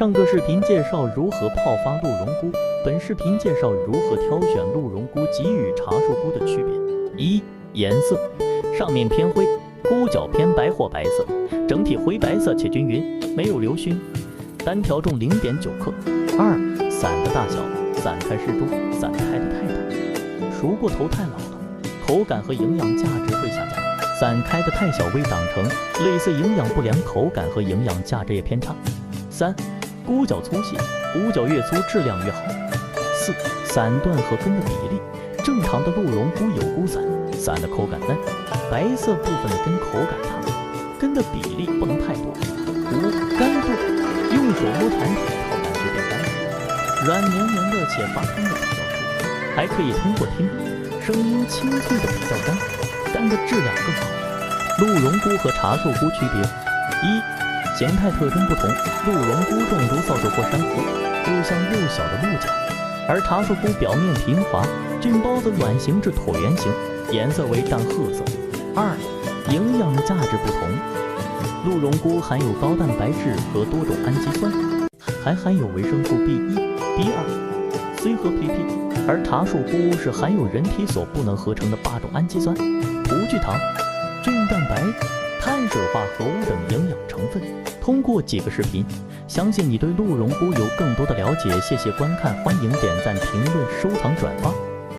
上个视频介绍如何泡发鹿茸菇，本视频介绍如何挑选鹿茸菇及与茶树菇的区别。一、颜色，上面偏灰，菇角偏白或白色，整体灰白色且均匀，没有流熏，单条重0.9克。二、伞的大小，伞开适中，伞开的太大，熟过头太老了，口感和营养价值会下降；伞开的太小，微长成，类似营养不良，口感和营养价值也偏差。三、菇角粗细，菇角越粗质量越好。四、伞段和根的比例，正常的鹿茸菇有菇伞，伞的口感嫩，白色部分的根口感大，根的比例不能太多。五、干度，用手摸产品口感就变干了，软绵绵的且发干的比较多，还可以通过听声音清脆的比较干，干的质量更好。鹿茸菇和茶树菇区别：一、形态特征不同，鹿茸菇重如扫帚或珊瑚，又像幼小的鹿角，而茶树菇表面平滑，菌孢子卵形至椭圆形，颜色为淡褐色。二、营养价值不同，鹿茸菇含有高蛋白质和多种氨基酸，还含有维生素 B1、B2、C 和 PP， 而茶树菇是含有人体所不能合成的8种氨基酸、葡聚糖、菌蛋白、碳水化合物等营养成分。通过几个视频，相信你对鹿茸菇有更多的了解。谢谢观看，欢迎点赞、评论、收藏、转发。